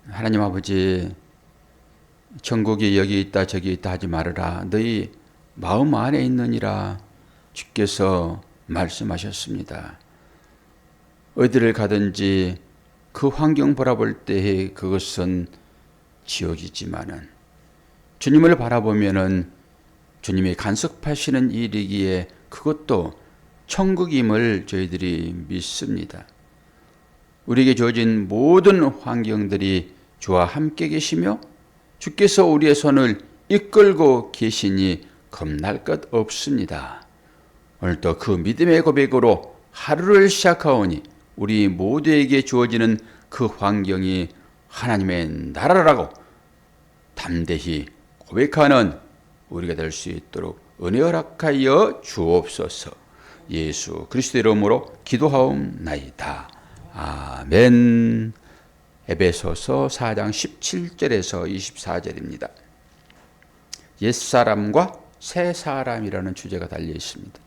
하나님 아버지, 천국이 여기 있다 저기 있다 하지 말아라. 너희 마음 안에 있느니라 주께서 말씀하셨습니다. 어디를 가든지 그 환경 바라볼 때에 그것은 지옥이지만은 주님을 바라보면은 주님이 간섭하시는 일이기에 그것도 천국임을 저희들이 믿습니다. 우리에게 주어진 모든 환경들이 주와 함께 계시며 주께서 우리의 손을 이끌고 계시니 겁날 것 없습니다. 오늘도 그 믿음의 고백으로 하루를 시작하오니 우리 모두에게 주어지는 그 환경이 하나님의 나라라고 담대히 고백하는 우리가 될 수 있도록 은혜 허락하여 주옵소서. 예수 그리스도 이름으로 기도하옵나이다. 아멘. 에베소서 4장 17절에서 24절입니다. 옛사람과 새사람이라는 주제가 달려 있습니다.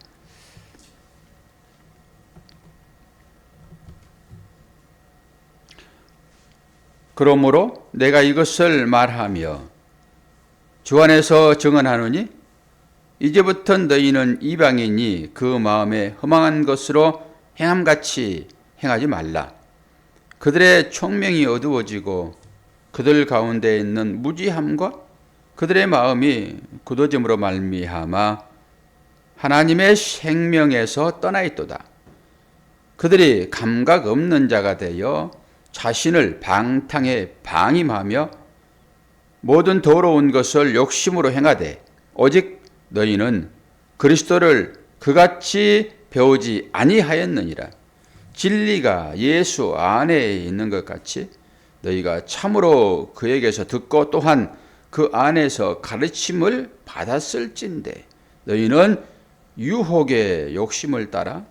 그러므로 내가 이것을 말하며 주 안에서 증언하노니 이제부터 너희는 이방인이 그 마음에 허망한 것으로 행함같이 행하지 말라. 그들의 총명이 어두워지고 그들 가운데 있는 무지함과 그들의 마음이 굳어짐으로 말미암아 하나님의 생명에서 떠나 있도다. 그들이 감각 없는 자가 되어 자신을 방탕에 방임하며 모든 더러운 것을 욕심으로 행하되 오직 너희는 그리스도를 그같이 배우지 아니하였느니라. 진리가 예수 안에 있는 것 같이 너희가 참으로 그에게서 듣고 또한 그 안에서 가르침을 받았을진데 너희는 유혹의 욕심을 따라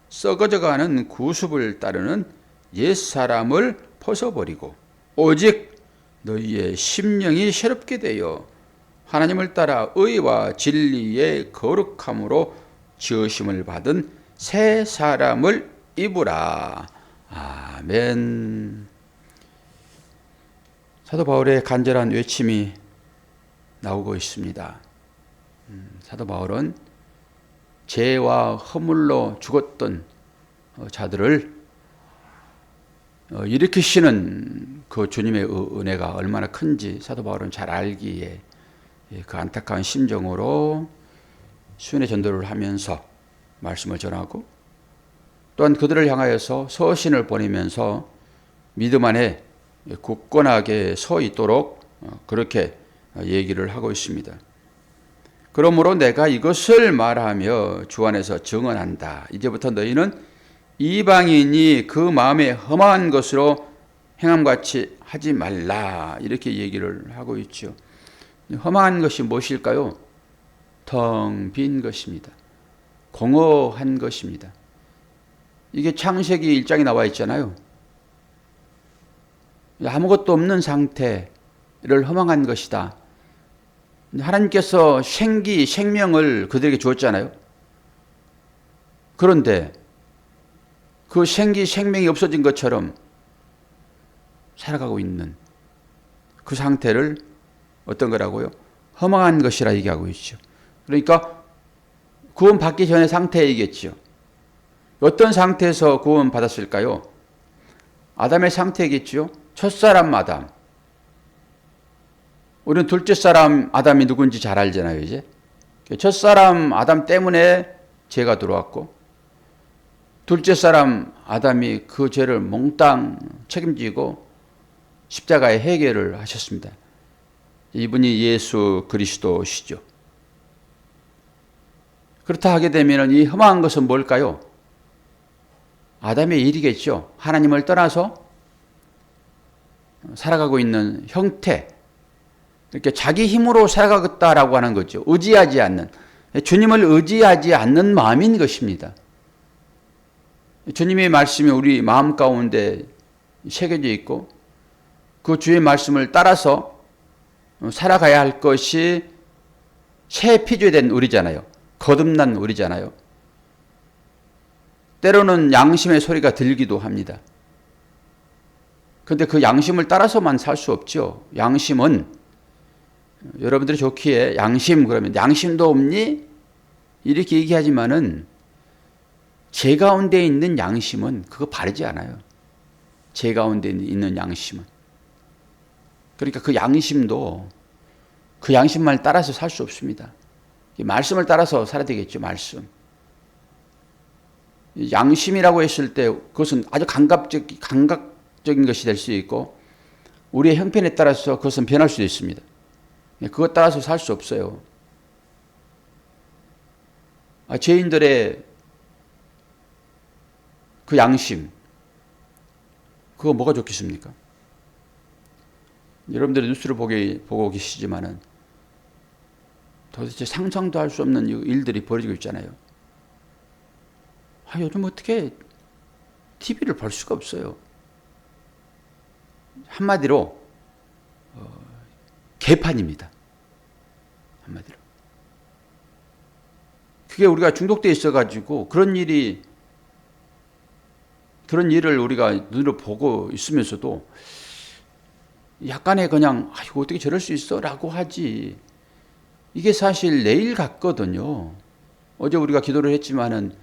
썩어져가는 구습을 따르는 옛사람을 벗어버리고 오직 너희의 심령이 새롭게 되어 하나님을 따라 의와 진리의 거룩함으로 지으심을 받은 새 사람을 입으라. 아멘. 사도 바울의 간절한 외침이 나오고 있습니다. 사도 바울은 죄와 허물로 죽었던 자들을 일으키시는 그 주님의 은혜가 얼마나 큰지 사도 바울은 잘 알기에 그 안타까운 심정으로 수련의 전도를 하면서 말씀을 전하고 또한 그들을 향하여서 서신을 보내면서 믿음 안에 굳건하게 서 있도록 그렇게 얘기를 하고 있습니다. 그러므로 내가 이것을 말하며 주 안에서 증언한다. 이제부터 너희는 이방인이 그 마음에 험한 것으로 행함같이 하지 말라. 이렇게 얘기를 하고 있죠. 험한 것이 무엇일까요? 텅 빈 것입니다. 공허한 것입니다. 이게 창세기 1장에 나와 있잖아요. 아무것도 없는 상태를 허망한 것이다. 하나님께서 생명을 그들에게 주었잖아요. 그런데 그 생명이 없어진 것처럼 살아가고 있는 그 상태를 어떤 거라고요? 허망한 것이라 얘기하고 있죠. 그러니까 구원받기 전의 상태이겠죠. 어떤 상태에서 구원받았을까요? 아담의 상태겠죠. 첫사람 아담. 우리는 둘째 사람 아담이 누군지 잘 알잖아요, 이제. 첫사람 아담 때문에 죄가 들어왔고, 둘째 사람 아담이 그 죄를 몽땅 책임지고 십자가의 해결을 하셨습니다. 이분이 예수 그리스도시죠. 그렇다 하게 되면 이 험한 것은 뭘까요? 아담의 일이겠죠. 하나님을 떠나서 살아가고 있는 형태, 이렇게 자기 힘으로 살아가겠다라고 하는 거죠. 의지하지 않는, 주님을 의지하지 않는 마음인 것입니다. 주님의 말씀이 우리 마음 가운데 새겨져 있고 그 주의 말씀을 따라서 살아가야 할 것이 새 피조된 우리잖아요. 거듭난 우리잖아요. 때로는 양심의 소리가 들기도 합니다. 근데 그 양심을 따라서만 살 수 없죠. 양심은 여러분들이 좋기에 양심 그러면 양심도 없니? 이렇게 얘기하지만은 제 가운데 있는 양심은 그거 바르지 않아요. 제 가운데 있는 양심은. 그러니까 그 양심도 그 양심만 따라서 살 수 없습니다. 말씀을 따라서 살아야 되겠죠. 말씀. 양심이라고 했을 때 그것은 아주 감각적인 것이 될 수 있고 우리의 형편에 따라서 그것은 변할 수도 있습니다. 그것 따라서 살 수 없어요. 죄인들의 그 양심, 그거 뭐가 좋겠습니까? 여러분들이 뉴스를 보고 계시지만은 도대체 상상도 할 수 없는 일들이 벌어지고 있잖아요. 요즘 어떻게 TV를 볼 수가 없어요. 한마디로 개판입니다. 한마디로. 그게 우리가 중독되어 있어가지고 그런 일을 우리가 눈으로 보고 있으면서도 약간의 그냥 이거 어떻게 저럴 수 있어? 라고 하지. 이게 사실 내일 같거든요. 어제 우리가 기도를 했지만은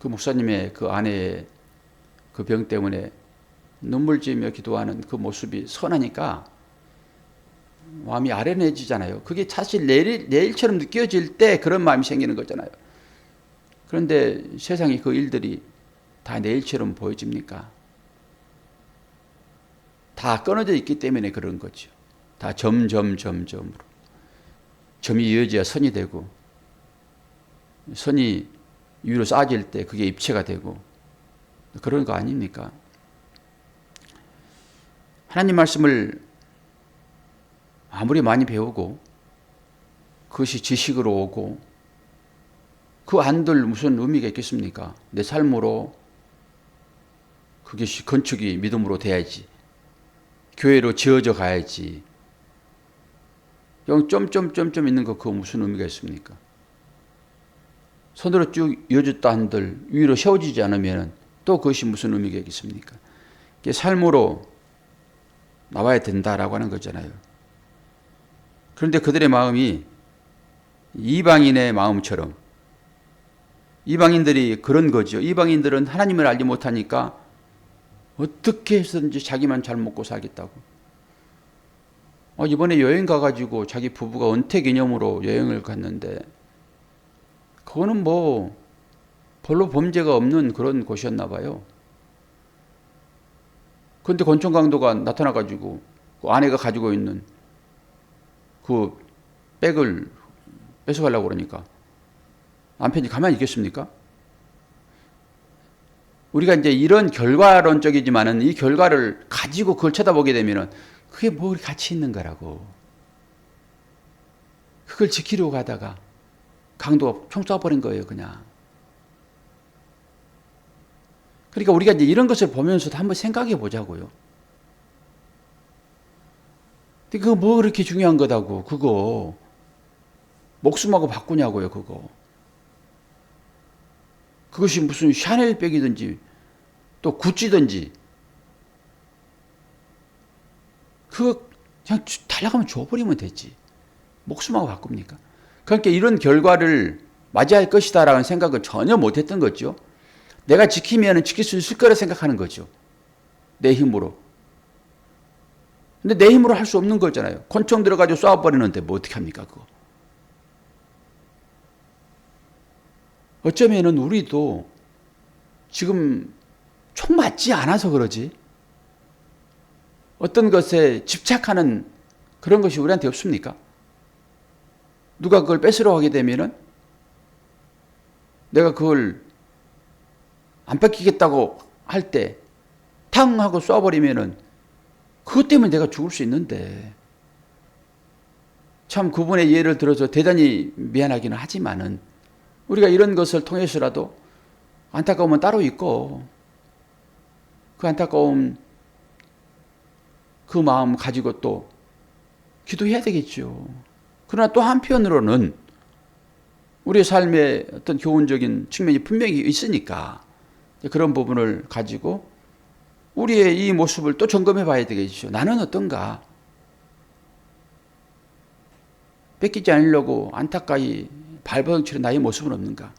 그 목사님의 그 아내의 그 병 때문에 눈물 지으며 기도하는 그 모습이 선하니까 마음이 아련해지잖아요. 그게 사실 내일처럼 느껴질 때 그런 마음이 생기는 거잖아요. 그런데 세상에 그 일들이 다 내일처럼 보여집니까? 다 끊어져 있기 때문에 그런 거죠. 다 점으로. 점이 이어져야 선이 되고 선이 위로 쌓아질 때 그게 입체가 되고 그런 거 아닙니까? 하나님 말씀을 아무리 많이 배우고 그것이 지식으로 오고 그 안들 무슨 의미가 있겠습니까? 내 삶으로 그것이 건축이 믿음으로 돼야지. 교회로 지어져 가야지. 점점점점 있는 거 그거 무슨 의미가 있습니까? 손으로 쭉 이어졌다 한들 위로 세워지지 않으면 또 그것이 무슨 의미가 있겠습니까? 이게 삶으로 나와야 된다라고 하는 거잖아요. 그런데 그들의 마음이 이방인의 마음처럼 이방인들이 그런 거죠. 이방인들은 하나님을 알지 못하니까 어떻게 해서든지 자기만 잘 먹고 살겠다고. 이번에 여행 가가지고 자기 부부가 은퇴 기념으로 여행을 갔는데 그거는 뭐 별로 범죄가 없는 그런 곳이었나 봐요. 그런데 권총 강도가 나타나가지고 그 아내가 가지고 있는 그 백을 뺏어가려고 그러니까 남편이 가만히 있겠습니까? 우리가 이제 이런 결과론적이지만은 이 결과를 가지고 그걸 쳐다보게 되면은 그게 뭐 가치 있는 거라고. 그걸 지키려고 가다가 강도가 총 쏴버린 거예요, 그냥. 그러니까 우리가 이제 이런 것을 보면서도 한번 생각해 보자고요. 근데 그거 뭐 그렇게 중요한 거다고, 그거. 목숨하고 바꾸냐고요, 그거. 그것이 무슨 샤넬백이든지 또 구찌든지 그거 그냥 달라가면 줘버리면 되지. 목숨하고 바꿉니까? 그러니까 이런 결과를 맞이할 것이다라는 생각을 전혀 못했던 거죠. 내가 지키면 지킬 수 있을 거라 생각하는 거죠. 내 힘으로. 근데 내 힘으로 할 수 없는 거잖아요. 권총 들어가지고 쏴버리는데 뭐 어떻게 합니까, 그거. 어쩌면은 우리도 지금 총 맞지 않아서 그러지. 어떤 것에 집착하는 그런 것이 우리한테 없습니까? 누가 그걸 뺏으러 가게 되면은 내가 그걸 안 뺏기겠다고 할 때 탕 하고 쏴버리면은 그것 때문에 내가 죽을 수 있는데 참 그분의 예를 들어서 대단히 미안하기는 하지만은 우리가 이런 것을 통해서라도 안타까움은 따로 있고 그 안타까움 그 마음 가지고 또 기도해야 되겠죠. 그러나 또 한편으로는 우리의 삶에 어떤 교훈적인 측면이 분명히 있으니까 그런 부분을 가지고 우리의 이 모습을 또 점검해 봐야 되겠죠. 나는 어떤가? 뺏기지 않으려고 안타까이 발버둥치는 나의 모습은 없는가?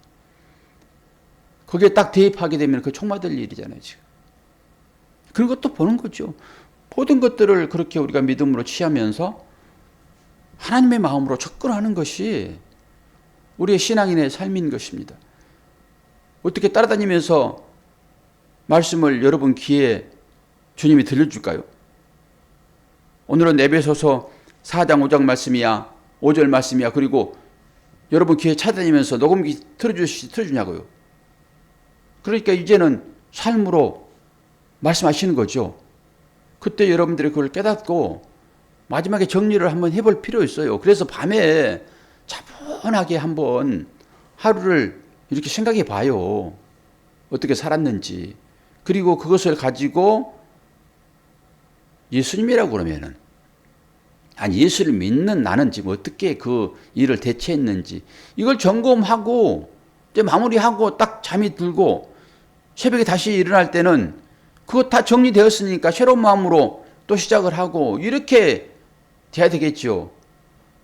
거기에 딱 대입하게 되면 그 총맞을 일이잖아요, 지금. 그런 것도 보는 거죠. 모든 것들을 그렇게 우리가 믿음으로 취하면서 하나님의 마음으로 접근하는 것이 우리의 신앙인의 삶인 것입니다. 어떻게 따라다니면서 말씀을 여러분 귀에 주님이 들려줄까요? 오늘은 에베소서 4장 5장 말씀이야, 5절 말씀이야, 그리고 여러분 귀에 찾아다니면서 녹음기 틀어주냐고요. 그러니까 이제는 삶으로 말씀하시는 거죠. 그때 여러분들이 그걸 깨닫고 마지막에 정리를 한번 해볼 필요 있어요. 그래서 밤에 차분하게 한번 하루를 이렇게 생각해 봐요. 어떻게 살았는지. 그리고 그것을 가지고 예수님이라고 그러면은, 아니 예수를 믿는 나는 지금 어떻게 그 일을 대처했는지 이걸 점검하고 이제 마무리하고 딱 잠이 들고 새벽에 다시 일어날 때는 그거 다 정리되었으니까 새로운 마음으로 또 시작을 하고 이렇게 돼야 되겠죠.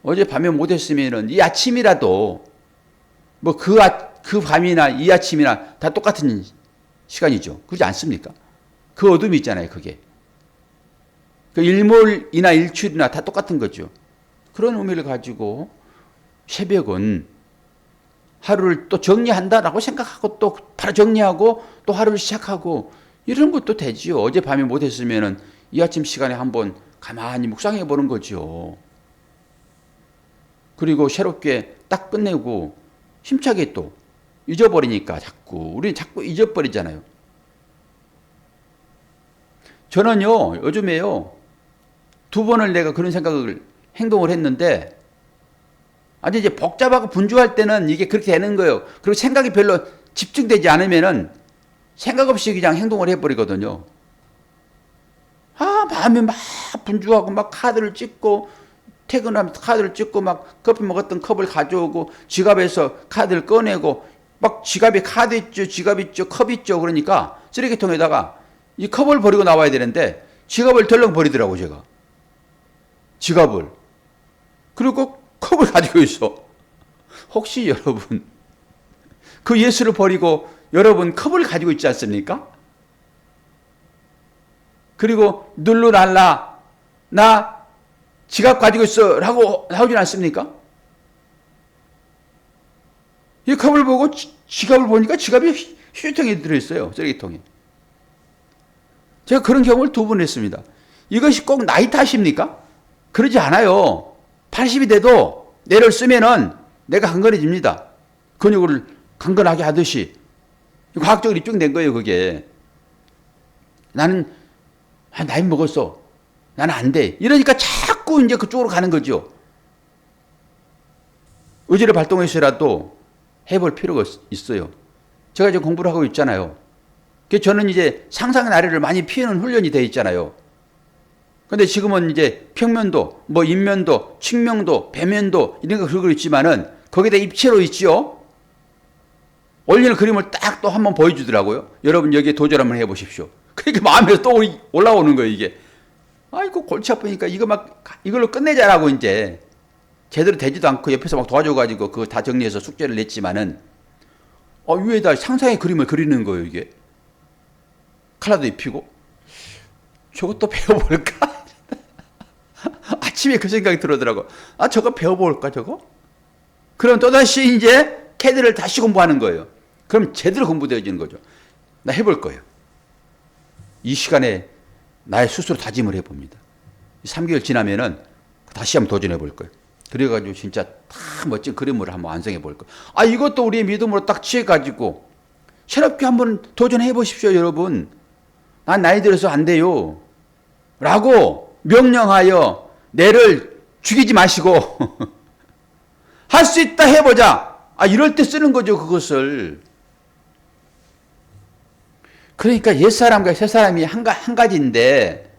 어젯밤에 못했으면은 이 아침이라도 뭐 그 밤이나 이 아침이나 다 똑같은 시간이죠. 그렇지 않습니까? 그 어둠이 있잖아요, 그게. 그 일몰이나 일출이나 다 똑같은 거죠. 그런 의미를 가지고 새벽은 하루를 또 정리한다라고 생각하고 또 바로 정리하고 또 하루를 시작하고 이런 것도 되지요. 어젯밤에 못했으면은 이 아침 시간에 한번 가만히 묵상해 보는 거죠. 그리고 새롭게 딱 끝내고 힘차게 또 잊어버리니까 우리 자꾸 잊어버리잖아요. 저는요, 요즘에요, 2번을 내가 그런 행동을 했는데, 아주 이제 복잡하고 분주할 때는 이게 그렇게 되는 거예요. 그리고 생각이 별로 집중되지 않으면은 생각 없이 그냥 행동을 해버리거든요. 마음이 막 분주하고 막 카드를 찍고, 퇴근하면 카드를 찍고 막 커피 먹었던 컵을 가져오고, 지갑에서 카드를 꺼내고, 막 지갑에 카드 있죠, 지갑 있죠, 컵 있죠. 그러니까 쓰레기통에다가 이 컵을 버리고 나와야 되는데, 지갑을 덜렁 버리더라고, 제가. 지갑을. 그리고 컵을 가지고 있어. 혹시 여러분, 그 예수를 버리고 여러분 컵을 가지고 있지 않습니까? 그리고 눌러날라, 나 지갑 가지고 있어 라고 나오진 않습니까? 이 컵을 보고 지갑을 보니까 지갑이 휴지통에 들어있어요. 쓰레기통에. 제가 그런 경험을 2번 했습니다. 이것이 꼭 나이 탓입니까? 그러지 않아요. 80이 돼도 뇌를 쓰면은 내가 강건해집니다. 근육을 강건하게 하듯이. 과학적으로 입증된 거예요, 그게. 나는, 나이 먹었어. 나는 안 돼. 이러니까 자꾸 이제 그쪽으로 가는 거죠. 의지를 발동해서라도 해볼 필요가 있어요. 제가 이제 공부를 하고 있잖아요. 저는 이제 상상의 나래를 많이 피우는 훈련이 되어 있잖아요. 근데 지금은 이제 평면도, 뭐 인면도, 측면도, 배면도 이런 거 그리고 있지만은 거기다 입체로 있지요. 올리는 그림을 딱 또 한번 보여주더라고요. 여러분 여기에 도전 한번 해보십시오. 그러니까 마음에서 또 올라오는 거예요, 이게. 아이고 골치 아프니까 이걸로 끝내자라고 이제 제대로 되지도 않고 옆에서 막 도와줘가지고 그거 다 정리해서 숙제를 냈지만은 위에다 상상의 그림을 그리는 거예요, 이게. 칼라도 입히고. 저것도 배워볼까? 아침에 그 생각이 들어더라고. 저거 배워볼까, 저거? 그럼 또다시 이제 캐드를 다시 공부하는 거예요. 그럼 제대로 공부되어지는 거죠. 나 해볼 거예요. 이 시간에 나의 스스로 다짐을 해봅니다. 3개월 지나면은 다시 한번 도전해 볼 거예요. 그래가지고 진짜 다 멋진 그림을 한번 완성해 볼 거예요. 이것도 우리의 믿음으로 딱 취해가지고 새롭게 한번 도전해 보십시오, 여러분. 난 나이 들어서 안 돼요. 라고 명령하여 뇌를 죽이지 마시고 할 수 있다 해보자. 이럴 때 쓰는 거죠, 그것을. 그러니까 옛사람과 새사람이 한 가지인데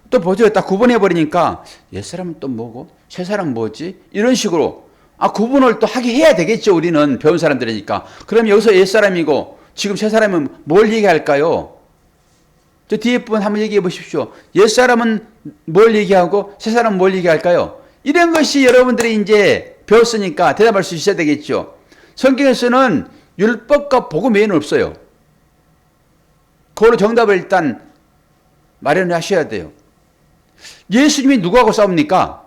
또 보죠. 딱 구분해버리니까 옛사람은 또 뭐고 새사람은 뭐지? 이런 식으로 구분을 또 하게 해야 되겠죠. 우리는 배운 사람들이니까. 그럼 여기서 옛사람이고 지금 새사람은 뭘 얘기할까요? 저 뒤에 분 한번 얘기해 보십시오. 옛사람은 뭘 얘기하고 새사람은 뭘 얘기할까요? 이런 것이 여러분들이 이제 배웠으니까 대답할 수 있어야 되겠죠. 성경에서는 율법과 복음 외에는 없어요. 그걸로 정답을 일단 마련하셔야 돼요. 예수님이 누구하고 싸웁니까?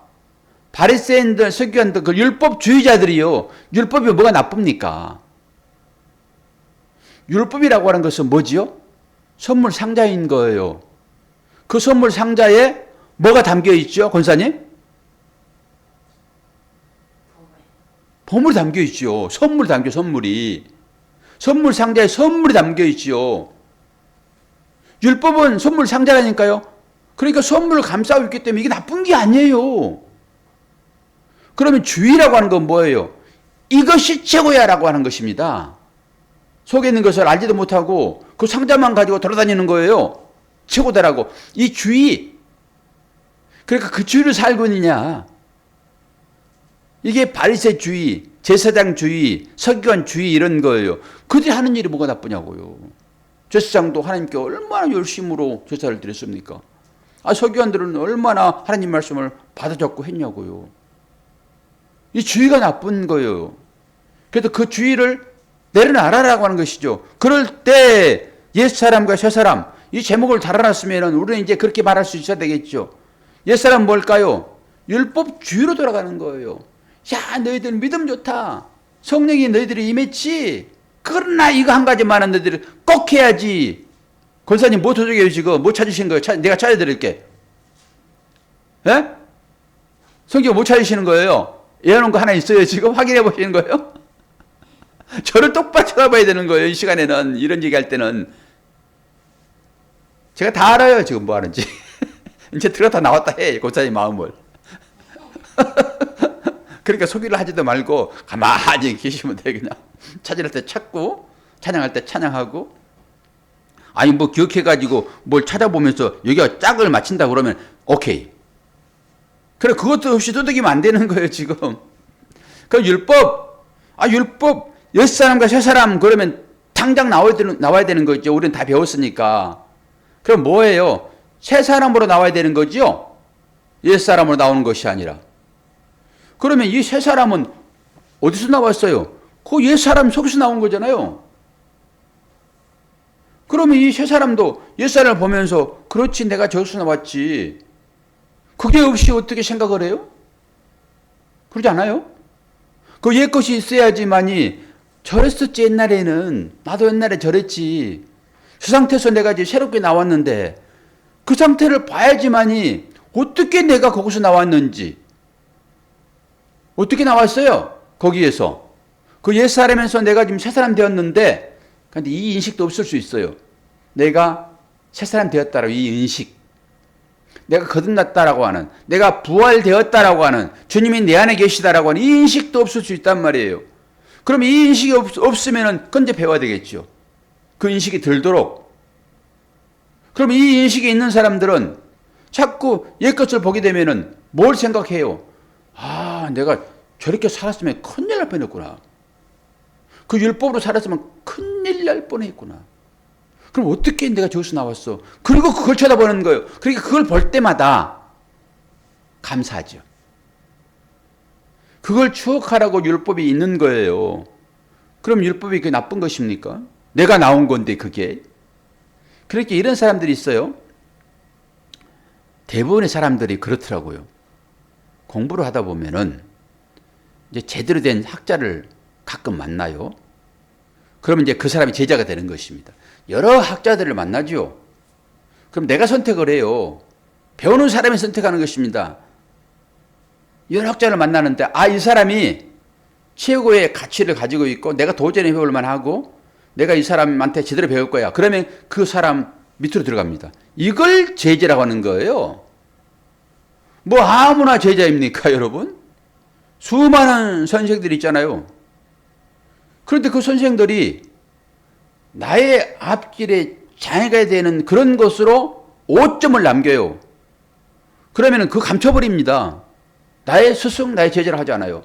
바리새인들, 서기관들, 그 율법주의자들이요. 율법이 뭐가 나쁩니까? 율법이라고 하는 것은 뭐지요? 선물 상자인 거예요. 그 선물 상자에 뭐가 담겨 있죠, 권사님? 보물이 담겨 있죠. 선물이. 선물 상자에 선물이 담겨 있죠. 율법은 선물 상자라니까요. 그러니까 선물을 감싸고 있기 때문에 이게 나쁜 게 아니에요. 그러면 주의라고 하는 건 뭐예요? 이것이 최고야 라고 하는 것입니다. 속에 있는 것을 알지도 못하고 그 상자만 가지고 돌아다니는 거예요. 최고다라고. 이 주의. 그러니까 그 주의를 살고 있느냐. 이게 바리새주의, 제사장주의, 서기관주의 이런 거예요. 그들이 하는 일이 뭐가 나쁘냐고요. 제사장도 하나님께 얼마나 열심으로 제사를 드렸습니까? 서기관들은 얼마나 하나님 말씀을 받아 적고 했냐고요. 이 주의가 나쁜 거예요. 그래서 그 주의를 내려놔라라고 하는 것이죠. 그럴 때 옛사람과 새사람 이 제목을 달아놨으면 우리는 이제 그렇게 말할 수 있어야 되겠죠. 옛사람 뭘까요? 율법주의로 돌아가는 거예요. 야, 너희들 믿음 좋다. 성령이 너희들이 임했지. 그러나 이거 한 가지만은 너희들이 꼭 해야지. 권사님 뭐 도둑이에요 지금? 뭐 찾으신 거예요? 내가 찾아드릴게. 예? 성경 못 찾으시는 거예요? 예언한 거 하나 있어요 지금? 확인해 보시는 거예요? 저를 똑바로 쳐다봐야 되는 거예요. 이 시간에는 이런 얘기할 때는. 제가 다 알아요 지금 뭐 하는지. 이제 들어갔다 나왔다 해 권사님 마음을. 그러니까 소개를 하지도 말고 가만히 계시면 돼. 그냥 찾을 때 찾고 찬양할 때 찬양하고. 아니 뭐 기억해가지고 뭘 찾아보면서 여기가 짝을 맞춘다 그러면 오케이. 그래 그것도 없이 두들기면 안 되는 거예요 지금. 그 율법 옛사람과 새사람 그러면 당장 나와야 되는 거죠. 우리는 다 배웠으니까. 그럼 뭐예요? 새사람으로 나와야 되는 거죠. 옛사람으로 나오는 것이 아니라. 그러면 이 새사람은 어디서 나왔어요? 그 옛사람 속에서 나온 거잖아요. 그러면 이 새사람도 옛사람을 보면서 그렇지 내가 저기서 나왔지. 그게 없이 어떻게 생각을 해요? 그러지 않아요? 그 옛것이 있어야지만이 저랬었지 옛날에는. 나도 옛날에 저랬지. 그 상태에서 내가 이제 새롭게 나왔는데 그 상태를 봐야지만이 어떻게 내가 거기서 나왔는지. 어떻게 나왔어요? 거기에서. 그 옛사람에서 내가 지금 새사람 되었는데 근데 이 인식도 없을 수 있어요. 내가 새사람 되었다라고 이 인식. 내가 거듭났다라고 하는, 내가 부활되었다라고 하는, 주님이 내 안에 계시다라고 하는 이 인식도 없을 수 있단 말이에요. 그럼 이 인식이 없으면 건져 배워야 되겠죠. 그 인식이 들도록. 그럼 이 인식이 있는 사람들은 자꾸 옛것을 보게 되면은 뭘 생각해요? 아, 내가 저렇게 살았으면 큰일 날 뻔했구나. 그 율법으로 살았으면 큰일 날 뻔했구나. 그럼 어떻게 내가 저기서 나왔어? 그리고 그걸 쳐다보는 거예요. 그러니까 그걸 볼 때마다 감사하죠. 그걸 추억하라고 율법이 있는 거예요. 그럼 율법이 그게 나쁜 것입니까? 내가 나온 건데 그게. 그렇게 이런 사람들이 있어요. 대부분의 사람들이 그렇더라고요. 공부를 하다 보면은 이제 제대로 된 학자를 가끔 만나요. 그러면 이제 그 사람이 제자가 되는 것입니다. 여러 학자들을 만나죠. 그럼 내가 선택을 해요. 배우는 사람이 선택하는 것입니다. 여러 학자를 만나는데 이 사람이 최고의 가치를 가지고 있고 내가 도전해 배울 만하고 내가 이 사람한테 제대로 배울 거야. 그러면 그 사람 밑으로 들어갑니다. 이걸 제자라고 하는 거예요. 뭐 아무나 제자입니까 여러분? 수많은 선생들이 있잖아요. 그런데 그 선생들이 나의 앞길에 장애가 되는 그런 것으로 오점을 남겨요. 그러면 그 감춰버립니다. 나의 스승, 나의 제자를 하지 않아요.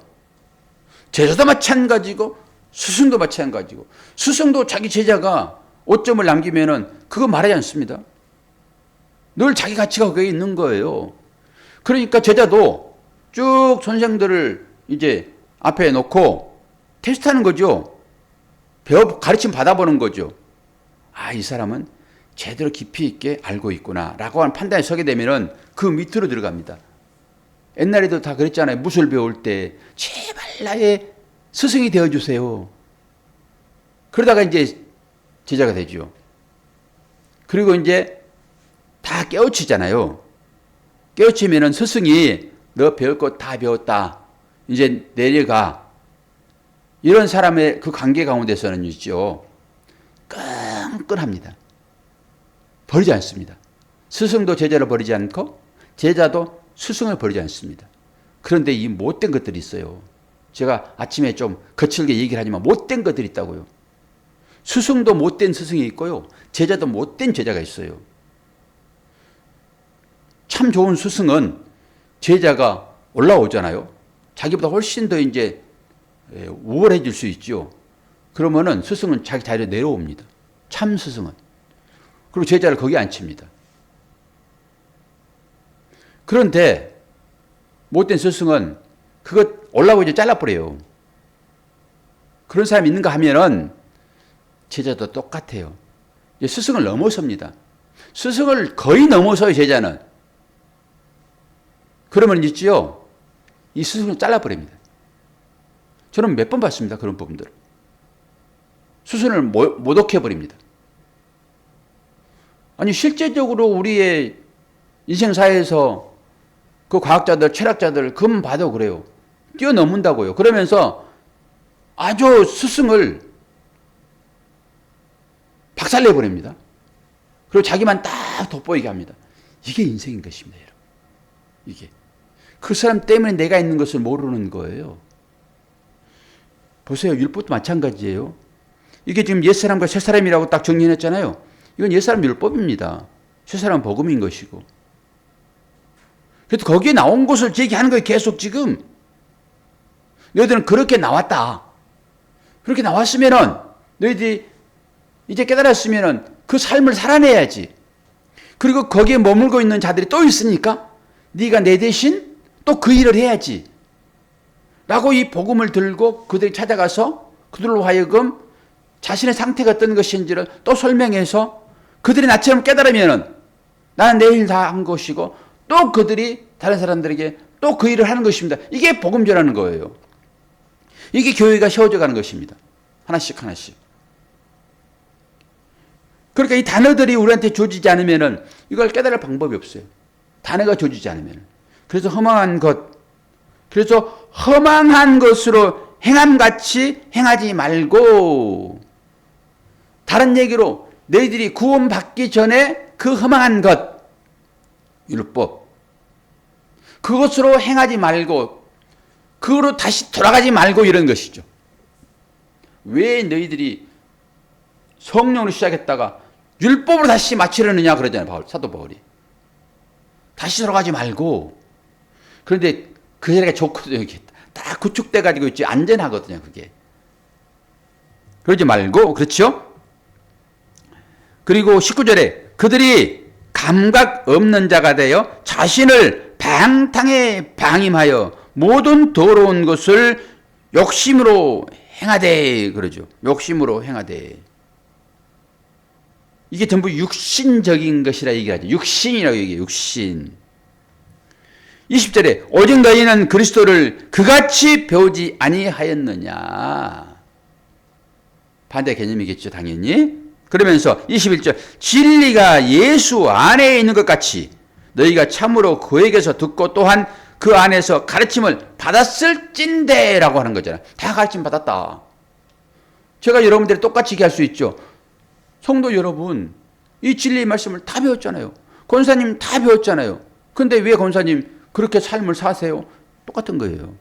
제자도 마찬가지고 스승도 마찬가지고 스승도 자기 제자가 오점을 남기면은 그거 말하지 않습니다. 늘 자기 가치가 거기에 있는 거예요. 그러니까 제자도 쭉 선생들을 이제 앞에 놓고 테스트하는 거죠. 가르침 받아보는 거죠. 아, 이 사람은 제대로 깊이 있게 알고 있구나 라고 하는 판단에 서게 되면은 그 밑으로 들어갑니다. 옛날에도 다 그랬잖아요. 무술 배울 때 제발 나의 스승이 되어주세요. 그러다가 이제 제자가 되죠. 그리고 이제 다 깨우치잖아요. 깨우치면은 스승이 너 배울 것 다 배웠다. 이제 내려가. 이런 사람의 그 관계 가운데서는 있죠. 끈끈합니다. 버리지 않습니다. 스승도 제자를 버리지 않고 제자도 스승을 버리지 않습니다. 그런데 이 못된 것들이 있어요. 제가 아침에 좀 거칠게 얘기를 하지만 못된 것들이 있다고요. 스승도 못된 스승이 있고요. 제자도 못된 제자가 있어요. 참 좋은 스승은 제자가 올라오잖아요. 자기보다 훨씬 더 이제 우월해질 수 있죠. 그러면은 스승은 자기 자리에 내려옵니다. 참 스승은. 그리고 제자를 거기 앉힙니다. 그런데 못된 스승은 그거 올라오고 이제 잘라버려요. 그런 사람이 있는가 하면은 제자도 똑같아요. 스승을 넘어섭니다. 스승을 거의 넘어서요, 제자는. 그러면 있지요. 이 스승을 잘라버립니다. 저는 몇 번 봤습니다. 그런 부분들을. 스승을 모독해버립니다. 아니, 실제적으로 우리의 인생사에서 그 과학자들, 철학자들, 금 봐도 그래요. 뛰어넘는다고요. 그러면서 아주 스승을 박살내버립니다. 그리고 자기만 딱 돋보이게 합니다. 이게 인생인 것입니다, 여러분. 이게. 그 사람 때문에 내가 있는 것을 모르는 거예요. 보세요. 율법도 마찬가지예요. 이게 지금 옛사람과 새사람이라고 딱 정리했잖아요. 이건 옛사람 율법입니다. 새사람 복음인 것이고. 그래서 거기에 나온 것을 제기하는 거예요. 계속 지금. 너희들은 그렇게 나왔다. 그렇게 나왔으면은 너희들이 이제 깨달았으면은 그 삶을 살아내야지. 그리고 거기에 머물고 있는 자들이 또 있으니까 네가 내 대신 또 그 일을 해야지. 라고 이 복음을 들고 그들이 찾아가서 그들로 하여금 자신의 상태가 어떤 것인지를 또 설명해서 그들이 나처럼 깨달으면은 나는 내 일 다 한 것이고 또 그들이 다른 사람들에게 또 그 일을 하는 것입니다. 이게 복음전하는 거예요. 이게 교회가 세워져 가는 것입니다. 하나씩 하나씩. 그러니까 이 단어들이 우리한테 주어지지 않으면은 이걸 깨달을 방법이 없어요. 단어가 주어지지 않으면. 그래서 험한 것으로 행함같이 행하지 말고, 다른 얘기로 너희들이 구원받기 전에 그 허망한 것, 율법, 그것으로 행하지 말고 그거로 다시 돌아가지 말고 이런 것이죠. 왜 너희들이 성령으로 시작했다가 율법으로 다시 마치려느냐 그러잖아요. 사도 바울이. 다시 돌아가지 말고. 그런데 그 자리가 좋거든요. 이렇게 딱 구축돼 가지고 있지. 안전하거든요. 그게. 그러지 말고. 그렇죠? 그리고 19절에 그들이 감각 없는 자가 되어 자신을 방탕에 방임하여 모든 더러운 것을 욕심으로 행하되 그러죠. 욕심으로 행하되. 이게 전부 육신적인 것이라 얘기하죠. 육신이라고 얘기해요. 육신. 20절에 오직 너희는 그리스도를 그같이 배우지 아니하였느냐. 반대 개념이겠죠. 당연히. 그러면서 21절 진리가 예수 안에 있는 것 같이 너희가 참으로 그에게서 듣고 또한 그 안에서 가르침을 받았을진대라고 하는 거잖아요. 다 가르침 받았다. 제가 여러분들이 똑같이 얘기할 수 있죠. 성도 여러분, 이 진리의 말씀을 다 배웠잖아요. 권사님 다 배웠잖아요. 근데 왜 권사님 그렇게 삶을 사세요? 똑같은 거예요.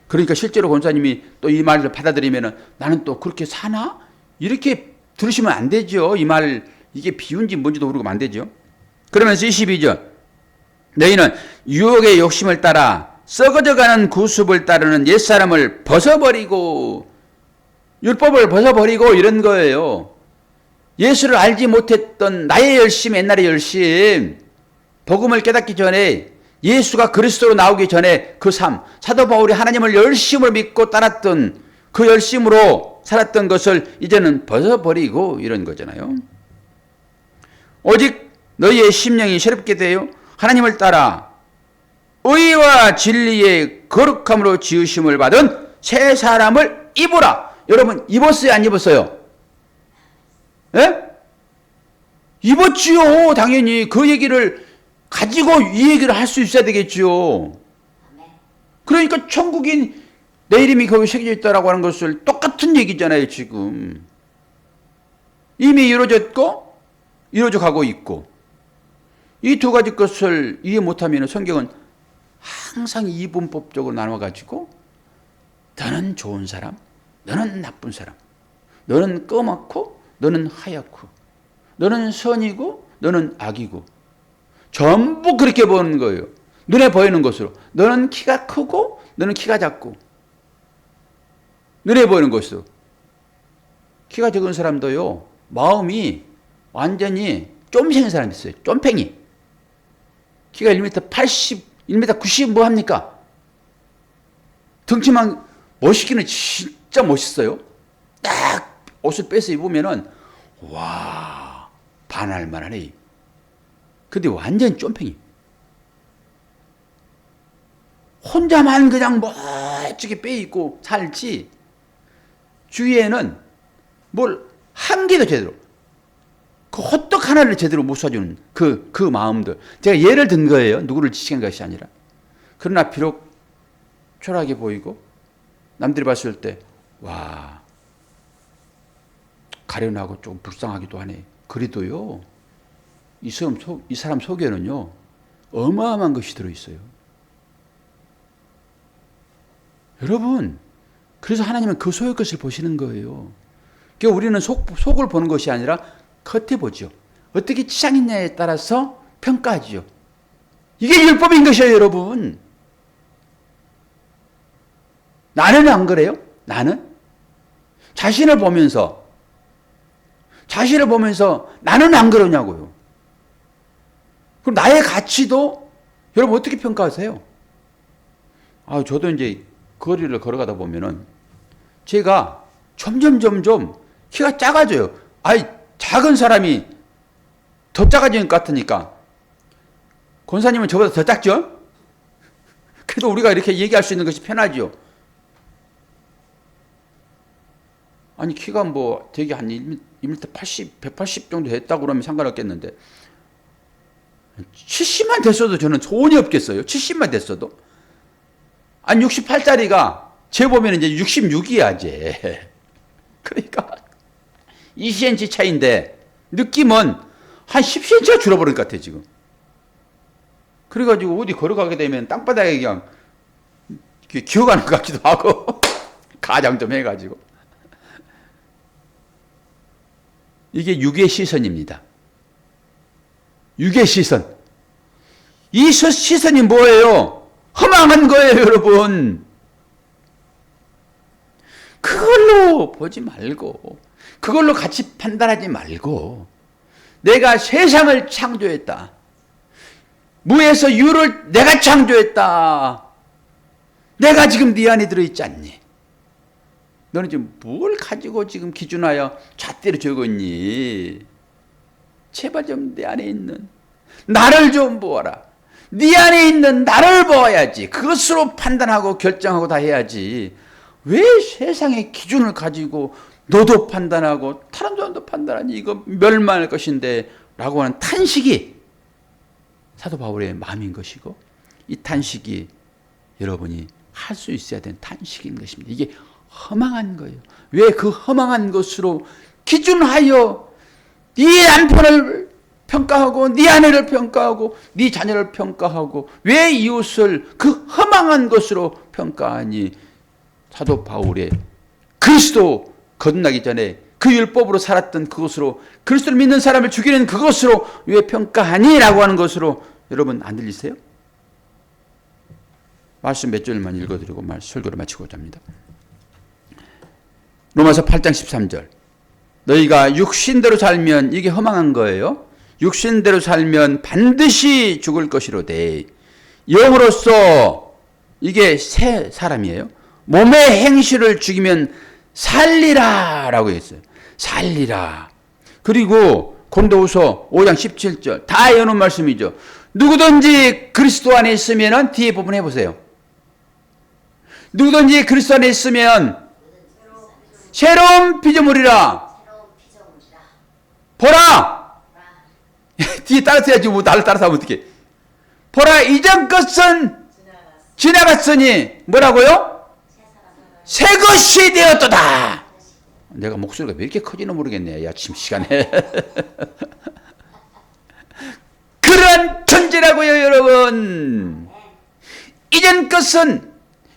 그러니까 실제로 권사님이 또 이 말을 받아들이면 나는 또 그렇게 사나? 이렇게 들으시면 안 되죠. 이 말, 이게 비유인지 뭔지도 모르고 안 되죠. 그러면서 22절 너희는 유혹의 욕심을 따라 썩어져가는 구습을 따르는 옛사람을 벗어버리고 율법을 벗어버리고 이런 거예요. 예수를 알지 못했던 나의 열심, 옛날의 열심, 복음을 깨닫기 전에 예수가 그리스도로 나오기 전에 그 삶, 사도 바울이 하나님을 열심으로 믿고 따랐던 그 열심으로 살았던 것을 이제는 벗어버리고 이런 거잖아요. 오직 너희의 심령이 새롭게 되어 하나님을 따라 의와 진리의 거룩함으로 지으심을 받은 새 사람을 입으라. 여러분 입었어요, 안 입었어요? 예? 입었지요. 당연히 그 얘기를 가지고 이 얘기를 할 수 있어야 되겠지요. 그러니까 천국인 내 이름이 거기 새겨져 있다라고 하는 것을 똑같은 얘기잖아요. 지금 이미 이루어졌고 이루어져 가고 있고, 이 두 가지 것을 이해 못하면 성경은 항상 이분법적으로 나눠가지고 너는 좋은 사람, 너는 나쁜 사람, 너는 까맣고 너는 하얗고, 너는 선이고 너는 악이고, 전부 그렇게 보는 거예요. 눈에 보이는 것으로. 너는 키가 크고 너는 키가 작고, 눈에 보이는 것으로. 키가 작은 사람도요, 마음이 완전히 쫌 생긴 사람이 있어요. 쫌팽이. 키가 1m 80, 1m 90 뭐 합니까? 덩치만 멋있기는 진짜 멋있어요. 딱 옷을 빼서 입으면은 와, 반할 만하네. 근데 완전 쫌팽이. 혼자만 그냥 멋지게 빼입고 살지 주위에는 뭘 한 개도 제대로, 그 호떡 하나를 제대로 못 쏴주는 그 마음들. 제가 예를 든 거예요. 누구를 지칭한 것이 아니라. 그러나 비록 초라하게 보이고 남들이 봤을 때 와, 가련하고 좀 불쌍하기도 하네. 그래도요, 이 사람 속에는요 어마어마한 것이 들어있어요. 여러분, 그래서 하나님은 그 속의 것을 보시는 거예요. 그러니까 우리는 속을 보는 것이 아니라 겉에 보죠. 어떻게 치장했냐에 따라서 평가하죠. 이게 율법인 것이에요, 여러분. 나는 안 그래요? 나는? 자신을 보면서 나는 안 그러냐고요. 그럼 나의 가치도 여러분 어떻게 평가하세요? 저도 이제 거리를 걸어가다 보면은 제가 점점 키가 작아져요. 작은 사람이 더 작아지는 것 같으니까. 권사님은 저보다 더 작죠? 그래도 우리가 이렇게 얘기할 수 있는 것이 편하죠. 아니 키가 뭐 되게 한 1m 80, 180 정도 됐다고 그러면 상관없겠는데 70만 됐어도 저는 소원이 없겠어요. 70만 됐어도. 아니 68짜리가 제 보면 이제 66이야 제. 그러니까 20cm 차이인데 느낌은 한 10cm가 줄어버린 것 같아 지금. 그래가지고 어디 걸어가게 되면 땅바닥에 그냥 기어가는 것 같기도 하고 가장 좀 해가지고. 이게 육의 시선입니다. 육의 시선. 이 시선이 뭐예요? 허망한 거예요, 여러분. 그걸로 보지 말고, 그걸로 같이 판단하지 말고, 내가 세상을 창조했다. 무에서 유를 내가 창조했다. 내가 지금 네 안에 들어있지 않니? 너는 지금 뭘 가지고 지금 기준하여 잣대로 적었니? 제발 좀 내 안에 있는 나를 좀 보아라. 네 안에 있는 나를 보아야지. 그것으로 판단하고 결정하고 다 해야지. 왜 세상의 기준을 가지고 너도 판단하고 다른 사람도 판단하니 이거 멸망할 것인데 라고 하는 탄식이 사도 바울의 마음인 것이고, 이 탄식이 여러분이 할 수 있어야 되는 탄식인 것입니다. 이게 허망한 거예요. 왜 그 허망한 것으로 기준하여 네 남편을 평가하고 네 아내를 평가하고 네 자녀를 평가하고 왜 이웃을 그 허망한 것으로 평가하니? 사도 바울의 그리스도 거듭나기 전에 그 율법으로 살았던 그것으로, 그리스도를 믿는 사람을 죽이는 그것으로 왜 평가하니? 라고 하는 것으로 여러분 안 들리세요? 말씀 몇 줄만 읽어드리고 설교를 마치고자 합니다. 로마서 8장 13절. 너희가 육신대로 살면 이게 허망한 거예요. 육신대로 살면 반드시 죽을 것이로되 영으로서 이게 새 사람이에요. 몸의 행실을 죽이면 살리라 라고 했어요. 살리라. 그리고 고린도후서 5장 17절 다 외우는 말씀이죠. 누구든지 그리스도 안에 있으면 뒤에 부분 해보세요. 누구든지 그리스도 안에 있으면 새로운 피조물이라. 보라. 뒤에 따라서야지 뭐 나를 따라서 하면 어떡해. 보라 이전 것은 지나갔으니 뭐라고요? 새 것이 되었도다. 내가 목소리가 왜 이렇게 커지나 모르겠네. 아침 시간에. 그런 존재라고요, 여러분. 이전 것은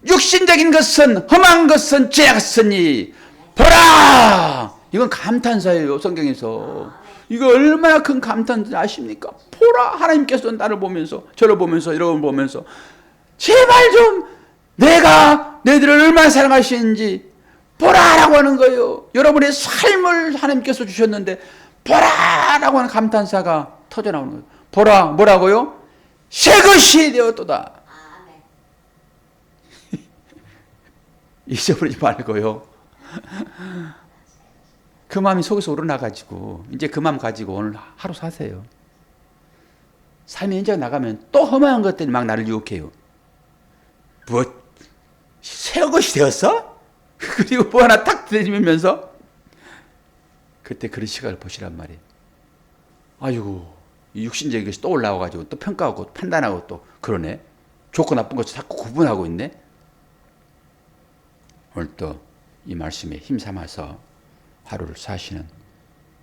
육신적인 것은 험한 것은 지나갔으니 보라. 이건 감탄사예요, 성경에서. 이거 얼마나 큰 감탄인지 아십니까? 보라. 하나님께서 나를 보면서 저를 보면서 여러분 보면서 제발 좀 내가 너희들을 얼마나 사랑하시는지 보라라고 하는 거예요. 여러분의 삶을 하나님께서 주셨는데 보라라고 하는 감탄사가 터져나오는 거예요. 보라 뭐라고요? 새 것이 되었도다. 잊어버리지 말고요. 그 마음이 속에서 우러나가지고 이제 그 마음 가지고 오늘 하루 사세요. 삶의 현장 나가면 또 험한 것들이 막 나를 유혹해요. 뭐 새 것이 되었어? 그리고 뭐 하나 탁 들이면서 그때 그런 시각을 보시란 말이에요. 아이고 이 육신적인 것이 또 올라와가지고 또 평가하고 판단하고 또 그러네. 좋고 나쁜 것을 자꾸 구분하고 있네. 오늘 또 이 말씀에 힘삼아서 하루를 사시는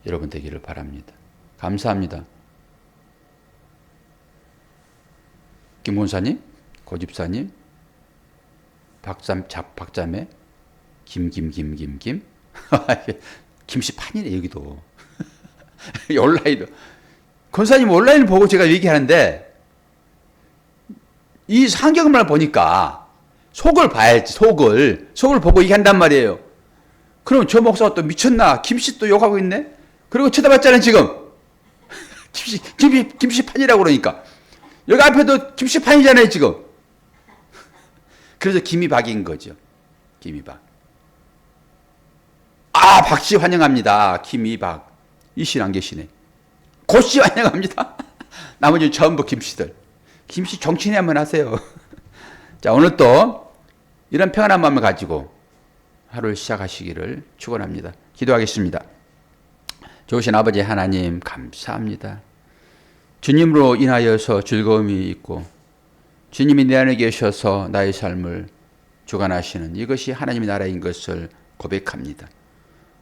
여러분 되기를 바랍니다. 감사합니다. 김 본사님, 고집사님, 박자매, 김. 김씨판이네, 여기도. 온라인도. 권사님 온라인을 보고 제가 얘기하는데, 이 성경을 보니까, 속을 봐야지, 속을 보고 얘기한단 말이에요. 그럼 저 목사가 또 미쳤나? 김씨 또 욕하고 있네? 그리고 쳐다봤잖아요, 지금. 김씨판이라고 그러니까. 여기 앞에도 김씨판이잖아요, 지금. 그래서 김이박인 거죠. 김이박. 아, 박씨 환영합니다. 김이박. 이 씨는 안 계시네. 고씨 환영합니다. 나머지 전부 김씨들. 김씨 정치인 한번 하세요. 자, 오늘 또 이런 평안한 마음을 가지고 하루를 시작하시기를 축원합니다. 기도하겠습니다. 좋으신 아버지 하나님 감사합니다. 주님으로 인하여서 즐거움이 있고 주님이 내 안에 계셔서 나의 삶을 주관하시는 이것이 하나님의 나라인 것을 고백합니다.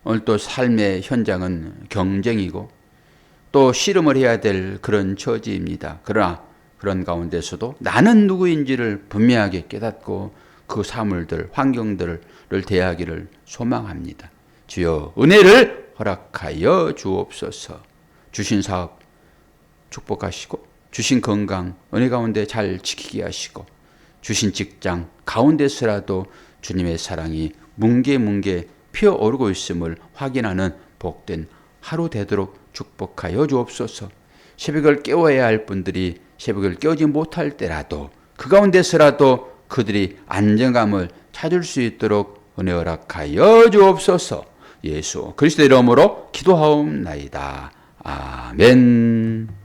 오늘 또 삶의 현장은 경쟁이고 또 씨름을 해야 될 그런 처지입니다. 그러나 그런 가운데서도 나는 누구인지를 분명하게 깨닫고 그 사물들, 환경들을 대하기를 소망합니다. 주여 은혜를 허락하여 주옵소서. 주신 사업 축복하시고 주신 건강 은혜 가운데 잘 지키게 하시고 주신 직장 가운데서라도 주님의 사랑이 뭉게뭉게 피어오르고 있음을 확인하는 복된 하루 되도록 축복하여 주옵소서. 새벽을 깨워야 할 분들이 새벽을 깨우지 못할 때라도 그 가운데서라도 그들이 안정감을 찾을 수 있도록 은혜 허락하여 주옵소서. 예수 그리스도의 이름으로 기도하옵나이다. 아멘.